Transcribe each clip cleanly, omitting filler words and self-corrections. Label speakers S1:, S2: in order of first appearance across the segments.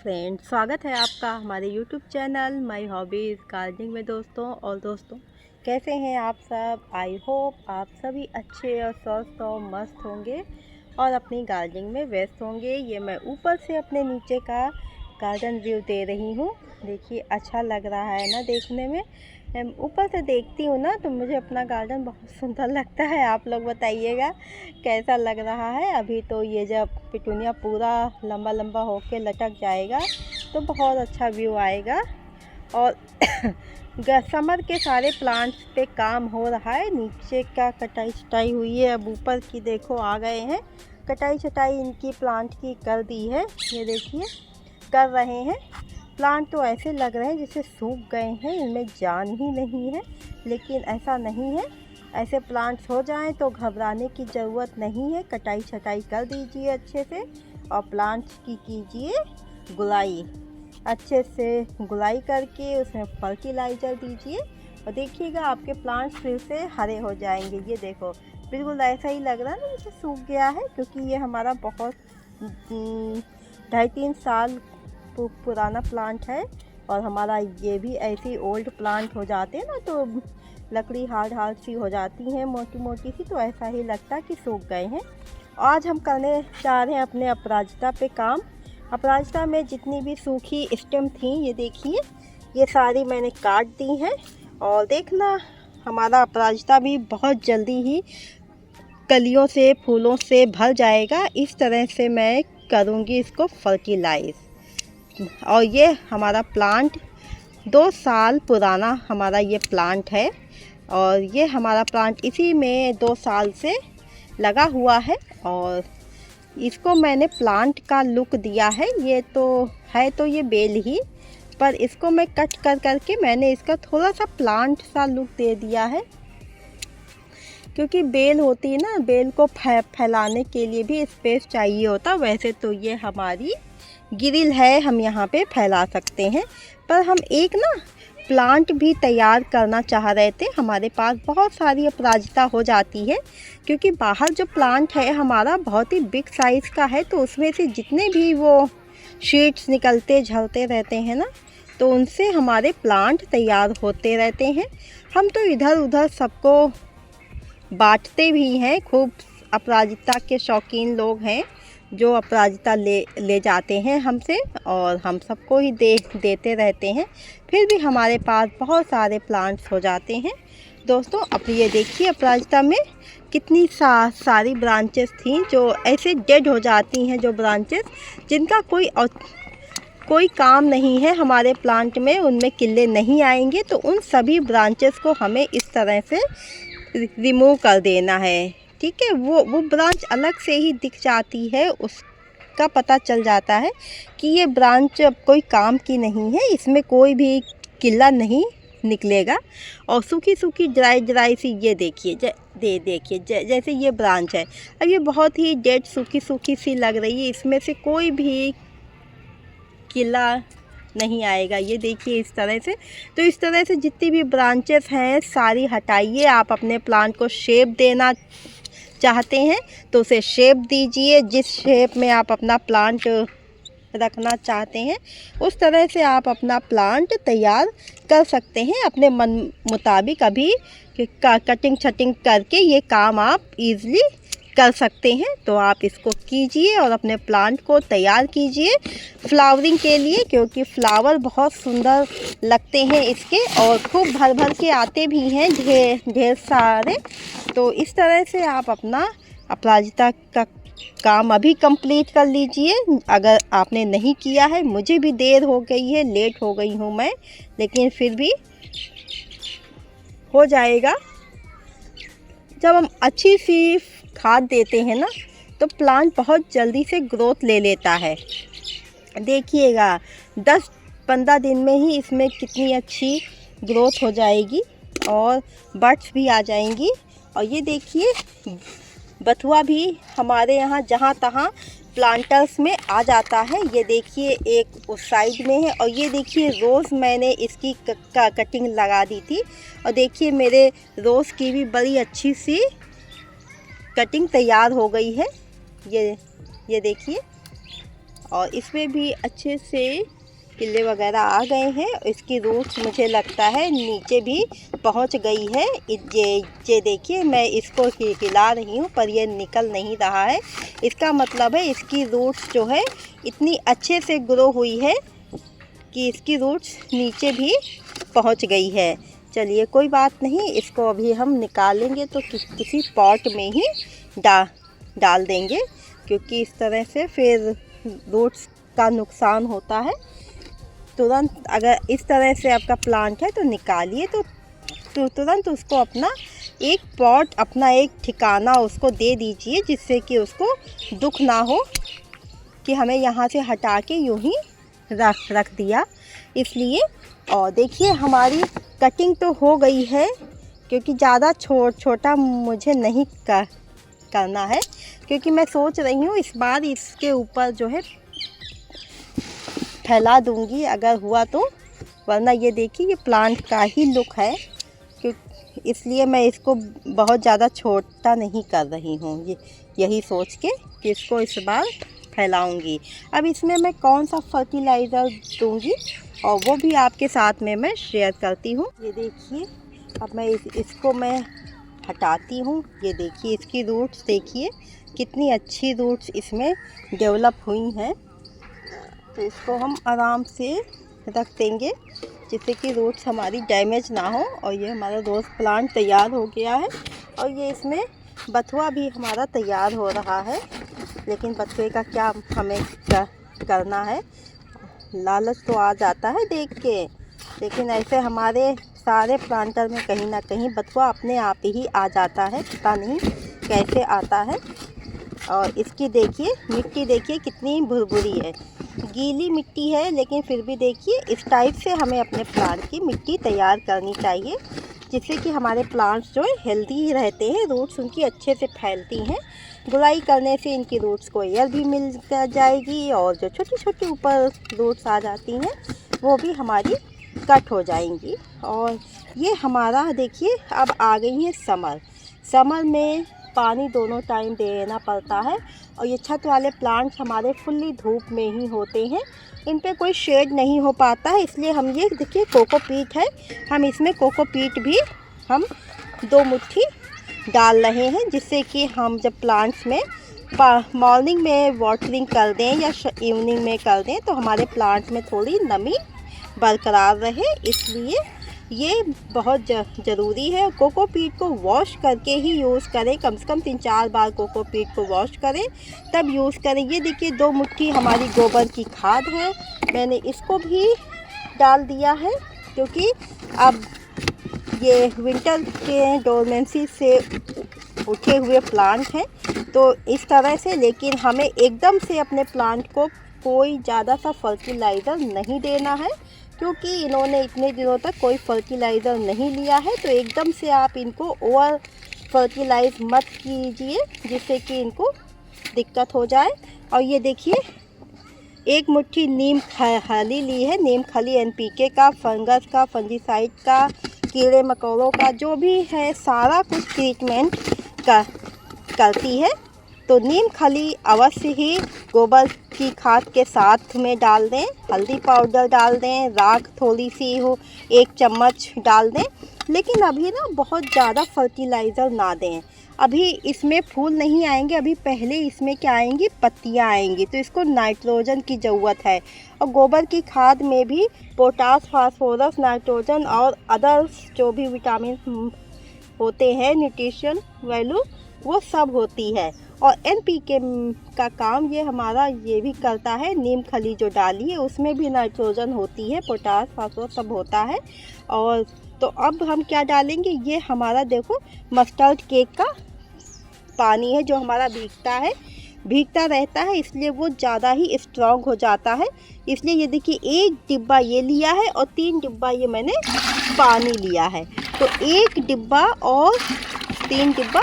S1: Friend, स्वागत है आपका हमारे YouTube channel my hobbies gardening में। दोस्तों कैसे हैं आप सब। आई होप आप सभी अच्छे और स्वस्थ और मस्त होंगे और अपनी गार्डनिंग में व्यस्त होंगे। ये मैं ऊपर से अपने नीचे का गार्डन व्यू दे रही हूँ। देखिए, अच्छा लग रहा है ना देखने में। ऊपर से देखती हूँ ना तो मुझे अपना गार्डन बहुत सुंदर लगता है। आप लोग बताइएगा कैसा लग रहा है। अभी तो ये जब पिटूनिया पूरा लंबा लंबा होके लटक जाएगा तो बहुत अच्छा व्यू आएगा। और समर के सारे प्लांट्स पे काम हो रहा है। नीचे का कटाई छटाई हुई है, अब ऊपर की देखो आ गए हैं। कटाई छटाई इनकी प्लांट की कर दी है, ये देखिए कर रहे हैं। प्लांट तो ऐसे लग रहे हैं जैसे सूख गए हैं, इनमें जान ही नहीं है, लेकिन ऐसा नहीं है। ऐसे प्लांट्स हो जाएं तो घबराने की ज़रूरत नहीं है। कटाई छटाई कर दीजिए अच्छे से और प्लांट्स की कीजिए गुलाई। अच्छे से गुलाई करके उसमें फर्टिलाइज़र दीजिए और देखिएगा आपके प्लांट्स फिर से हरे हो जाएंगे। ये देखो बिल्कुल ऐसा ही लग रहा है ना जैसे सूख गया है, क्योंकि ये हमारा बहुत 2.5-3 साल पुराना प्लांट है। और हमारा ये भी ऐसी ओल्ड प्लांट हो जाते हैं ना तो लकड़ी हार्ड सी हो जाती हैं, मोटी मोटी सी, तो ऐसा ही लगता है कि सूख गए हैं। आज हम करने जा रहे हैं अपने अपराजिता पे काम। अपराजिता में जितनी भी सूखी स्टेम थी, ये देखिए ये सारी मैंने काट दी हैं। और देखना हमारा अपराजिता भी बहुत जल्दी ही कलियों से फूलों से भर जाएगा। इस तरह से मैं करूँगी इसको फर्टिलाइज। और ये हमारा प्लांट 2 साल पुराना हमारा ये प्लांट है और ये हमारा प्लांट इसी में 2 साल से लगा हुआ है। और इसको मैंने प्लांट का लुक दिया है। ये तो ये बेल ही, पर इसको मैं कट कर करके मैंने इसका थोड़ा सा प्लांट सा लुक दे दिया है, क्योंकि बेल होती है ना, बेल को फैलाने के लिए भी स्पेस चाहिए होता। वैसे तो ये हमारी ग्रिल है, हम यहाँ पे फैला सकते हैं, पर हम एक ना प्लांट भी तैयार करना चाह रहे थे। हमारे पास बहुत सारी अपराजिता हो जाती है, क्योंकि बाहर जो प्लांट है हमारा बहुत ही बिग साइज़ का है, तो उसमें से जितने भी वो शीट्स निकलते झड़ते रहते हैं ना, तो उनसे हमारे प्लांट तैयार होते रहते हैं। हम तो इधर उधर सबको बांटते भी हैं। खूब अपराजिता के शौकीन लोग हैं जो अपराजिता ले जाते हैं हमसे, और हम सबको ही देते रहते हैं। फिर भी हमारे पास बहुत सारे प्लांट्स हो जाते हैं। दोस्तों, अब ये देखिए अपराजिता में कितनी सारी ब्रांचेस थी जो ऐसे डेड हो जाती हैं, जो ब्रांचेस जिनका कोई काम नहीं है हमारे प्लांट में, उनमें किल्ले नहीं आएंगे, तो उन सभी ब्रांचेस को हमें इस तरह से रिमूव कर देना है। ठीक है, वो ब्रांच अलग से ही दिख जाती है, उसका पता चल जाता है कि ये ब्रांच अब कोई काम की नहीं है, इसमें कोई भी किल्ला नहीं निकलेगा। और सूखी ड्राई सी ये देखिए जैसे ये ब्रांच है, अब ये बहुत ही डेड सूखी सी लग रही है, इसमें से कोई भी किला नहीं आएगा। ये देखिए इस तरह से। तो इस तरह से जितनी भी ब्रांचेस हैं सारी हटाइए। आप अपने प्लांट को शेप देना चाहते हैं तो उसे शेप दीजिए। जिस शेप में आप अपना प्लांट रखना चाहते हैं उस तरह से आप अपना प्लांट तैयार कर सकते हैं अपने मन मुताबिक। अभी कटिंग छटिंग करके ये काम आप इजीली कर सकते हैं, तो आप इसको कीजिए और अपने प्लांट को तैयार कीजिए फ्लावरिंग के लिए, क्योंकि फ्लावर बहुत सुंदर लगते हैं इसके और खूब भर के आते भी हैं ढेर सारे। तो इस तरह से आप अपना अपराजिता का काम अभी कंप्लीट कर लीजिए। अगर आपने नहीं किया है, मुझे भी देर हो गई है, लेट हो गई हूँ मैं, लेकिन फिर भी हो जाएगा। जब हम अच्छी सी खाद देते हैं ना तो प्लांट बहुत जल्दी से ग्रोथ ले लेता है। देखिएगा 10-15 दिन में ही इसमें कितनी अच्छी ग्रोथ हो जाएगी और बड्स भी आ जाएंगी। और ये देखिए बथुआ भी हमारे यहाँ जहाँ तहाँ प्लांटर्स में आ जाता है। ये देखिए एक उस साइड में है और ये देखिए रोज़ मैंने इसकी कटिंग लगा दी थी और देखिए मेरे रोज़ की भी बड़ी अच्छी सी कटिंग तैयार हो गई है। ये देखिए और इसमें भी अच्छे से कीड़े वगैरह आ गए हैं। इसकी रूट्स मुझे लगता है नीचे भी पहुंच गई है। ये देखिए, मैं इसको हिला रही हूँ पर ये निकल नहीं रहा है। इसका मतलब है इसकी रूट्स जो है इतनी अच्छे से ग्रो हुई है कि इसकी रूट्स नीचे भी पहुंच गई है। चलिए कोई बात नहीं, इसको अभी हम निकालेंगे तो किसी पॉट में ही डाल देंगे, क्योंकि इस तरह से फिर रूट्स का नुकसान होता है। तुरंत अगर इस तरह से आपका प्लांट है तो निकालिए तो तुरंत उसको अपना एक पॉट, अपना एक ठिकाना उसको दे दीजिए, जिससे कि उसको दुख ना हो कि हमें यहाँ से हटा के यूँ ही रख दिया। इसलिए और देखिए हमारी कटिंग तो हो गई है, क्योंकि ज़्यादा छोटा मुझे नहीं करना है, क्योंकि मैं सोच रही हूँ इस बार इसके ऊपर जो है फैला दूंगी अगर हुआ तो, वरना ये देखिए ये प्लांट का ही लुक है, इसलिए मैं इसको बहुत ज़्यादा छोटा नहीं कर रही हूँ, यही सोच के कि इसको इस बार फैलाऊंगी। अब इसमें मैं कौन सा फर्टिलाइज़र दूंगी और वो भी आपके साथ में मैं शेयर करती हूँ। ये देखिए अब मैं इसको मैं हटाती हूँ। ये देखिए इसकी रूट्स देखिए कितनी अच्छी रूट्स इसमें डेवलप हुई हैं। तो इसको हम आराम से रख देंगे जिससे कि रूट्स हमारी डैमेज ना हो। और ये हमारा रोज़ प्लांट तैयार हो गया है और ये इसमें बथुआ भी हमारा तैयार हो रहा है। लेकिन बथुए का क्या हमें करना है, लालच तो आ जाता है देख के, लेकिन ऐसे हमारे सारे प्लांटर में कहीं ना कहीं बथुआ अपने आप ही आ जाता है, पता नहीं कैसे आता है। और इसकी देखिए मिट्टी देखिए कितनी भुरभुरी है, गीली मिट्टी है, लेकिन फिर भी देखिए इस टाइप से हमें अपने प्लांट की मिट्टी तैयार करनी चाहिए, जिससे कि हमारे प्लांट्स जो है हेल्दी रहते हैं, रूट्स उनकी अच्छे से फैलती हैं। गुड़ाई करने से इनकी रूट्स को एयर भी मिल जाएगी और जो छोटी छोटी ऊपर रूट्स आ जाती हैं वो भी हमारी कट हो जाएंगी। और ये हमारा देखिए अब आ गई है समर में पानी दोनों टाइम देना पड़ता है। और ये छत वाले प्लांट्स हमारे फुल्ली धूप में ही होते हैं, इन पे कोई शेड नहीं हो पाता है, इसलिए हम ये देखिए कोकोपीट है, हम इसमें कोकोपीट भी हम 2 मुट्ठी डाल रहे हैं, जिससे कि हम जब प्लांट्स में मॉर्निंग में वाटरिंग कर दें या इवनिंग में कर दें तो हमारे प्लांट्स में थोड़ी नमी बरकरार रहे। इसलिए ये बहुत ज़रूरी है। कोकोपीट को वॉश करके ही यूज़ करें, कम से कम 3-4 बार कोकोपीट को वॉश करें तब यूज़ करें। ये देखिए 2 मुट्ठी हमारी गोबर की खाद है, मैंने इसको भी डाल दिया है, क्योंकि अब ये विंटर के डोरमेंसी से उठे हुए प्लांट हैं तो इस तरह से, लेकिन हमें एकदम से अपने प्लांट को कोई ज़्यादा सा फर्टिलाइज़र नहीं देना है, क्योंकि इन्होंने इतने दिनों तक कोई फर्टिलाइज़र नहीं लिया है। तो एकदम से आप इनको ओवर फर्टिलाइज मत कीजिए, जिससे कि इनको दिक्कत हो जाए। और ये देखिए 1 मुट्ठी नीम खली ली है, नीम खली NPK का, फंगस का, फंजीसाइड का, कीड़े मकोड़ों का, जो भी है सारा कुछ ट्रीटमेंट करती है। तो नीम खली अवश्य ही गोबर की खाद के साथ में डाल दें, हल्दी पाउडर डाल दें, राख थोड़ी सी हो 1 चम्मच डाल दें, लेकिन अभी ना बहुत ज़्यादा फर्टिलाइज़र ना दें। अभी इसमें फूल नहीं आएंगे, अभी पहले इसमें क्या आएंगी, पत्तियां आएंगी, तो इसको नाइट्रोजन की ज़रूरत है। और गोबर की खाद में भी पोटास, फास्फोरस, नाइट्रोजन और अदर्स जो भी विटामिन होते हैं, न्यूट्रिशन वैल्यू, वो सब होती है। और NPK का काम ये हमारा ये भी करता है। नीम खली जो डाली है उसमें भी नाइट्रोजन होती है, पोटास, फास्फोरस सब होता है। और तो अब हम क्या डालेंगे, ये हमारा देखो मस्टर्ड केक का पानी है जो हमारा भीगता रहता है, इसलिए वो ज़्यादा ही स्ट्रॉन्ग हो जाता है। इसलिए ये देखिए 1 डिब्बा ये लिया है और 3 डिब्बा ये मैंने पानी लिया है। तो 1 डिब्बा और 3 डिब्बा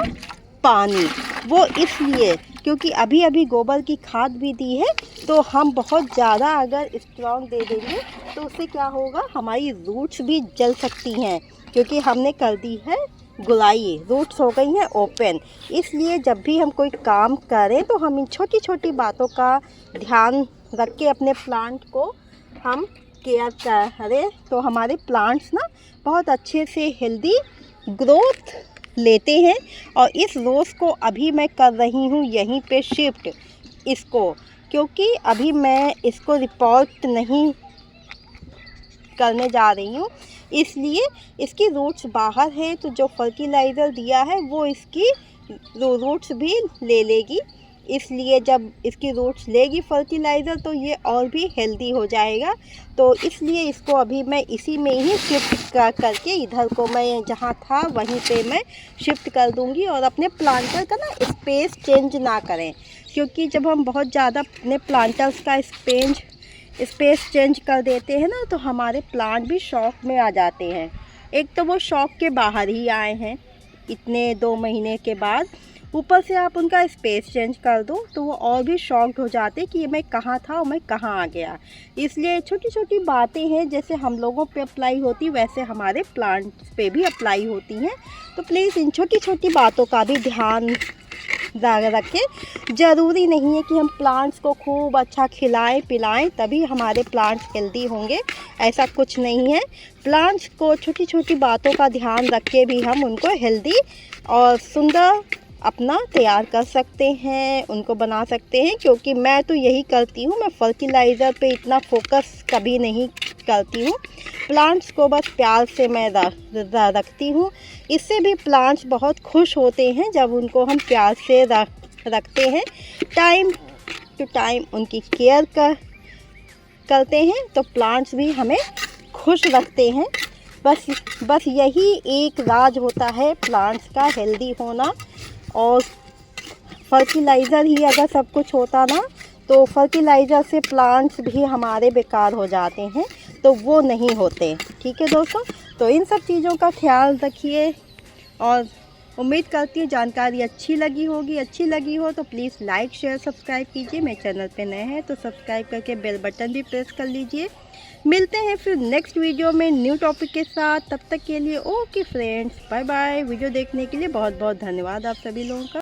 S1: पानी, वो इसलिए क्योंकि अभी अभी गोबर की खाद भी दी है, तो हम बहुत ज़्यादा अगर स्ट्रॉन्ग दे देंगे तो उससे क्या होगा, हमारी रूट्स भी जल सकती हैं, क्योंकि हमने कर दी है गुलाई, रूट्स हो गई हैं ओपन। इसलिए जब भी हम कोई काम करें तो हम इन छोटी छोटी बातों का ध्यान रख के अपने प्लांट को हम केयर करें तो हमारे प्लांट्स ना बहुत अच्छे से हेल्दी ग्रोथ लेते हैं। और इस रोज़ को अभी मैं कर रही हूँ यहीं पे शिफ्ट इसको, क्योंकि अभी मैं इसको रिपोर्ट नहीं करने जा रही हूँ, इसलिए इसकी रूट्स बाहर है तो जो फर्टिलाइज़र दिया है वो इसकी रूट्स भी ले लेगी। इसलिए जब इसकी रूट्स लेगी फर्टिलाइज़र तो ये और भी हेल्दी हो जाएगा। तो इसलिए इसको अभी मैं इसी में ही शिफ्ट करके इधर को मैं जहाँ था वहीं पे मैं शिफ्ट कर दूँगी। और अपने प्लांटर का ना स्पेस चेंज ना करें, क्योंकि जब हम बहुत ज़्यादा अपने प्लांटर्स का स्पेस चेंज कर देते हैं ना तो हमारे प्लांट भी शॉक में आ जाते हैं। एक तो वो शॉक के बाहर ही आए हैं इतने 2 महीने के बाद, ऊपर से आप उनका स्पेस चेंज कर दो तो वो और भी शॉक्ड हो जाते कि मैं कहाँ था और मैं कहाँ आ गया। इसलिए छोटी छोटी बातें हैं, जैसे हम लोगों पे अप्लाई होती वैसे हमारे प्लांट्स पे भी अप्लाई होती हैं। तो प्लीज़ इन छोटी छोटी बातों का भी ध्यान रखें। ज़रूरी नहीं है कि हम प्लांट्स को खूब अच्छा खिलाएं पिलाएं तभी हमारे प्लांट्स हेल्दी होंगे, ऐसा कुछ नहीं है। प्लांट्स को छोटी छोटी बातों का ध्यान रख के भी हम उनको हेल्दी और सुंदर अपना तैयार कर सकते हैं, उनको बना सकते हैं। क्योंकि मैं तो यही करती हूँ, मैं फर्टिलाइज़र पे इतना फोकस कभी नहीं करती हूँ, प्लांट्स को बस प्यार से मैं रखती हूँ। इससे भी प्लांट्स बहुत खुश होते हैं जब उनको हम प्यार से रखते हैं, टाइम टू टाइम उनकी केयर करते हैं तो प्लांट्स भी हमें खुश रखते हैं। बस यही एक राज होता है प्लांट्स का हेल्दी होना। और फर्टिलाइज़र ही अगर सब कुछ होता ना तो फर्टिलाइज़र से प्लांट्स भी हमारे बेकार हो जाते हैं, तो वो नहीं होते। ठीक है दोस्तों, तो इन सब चीज़ों का ख्याल रखिए और उम्मीद करती हूँ जानकारी अच्छी लगी होगी। अच्छी लगी हो तो प्लीज़ लाइक शेयर सब्सक्राइब कीजिए। मेरे चैनल पे नए हैं तो सब्सक्राइब करके बेल बटन भी प्रेस कर लीजिए। मिलते हैं फिर नेक्स्ट वीडियो में न्यू टॉपिक के साथ। तब तक के लिए okay friends, bye bye. Video देखने के लिए बहुत बहुत धन्यवाद आप सभी लोगों का।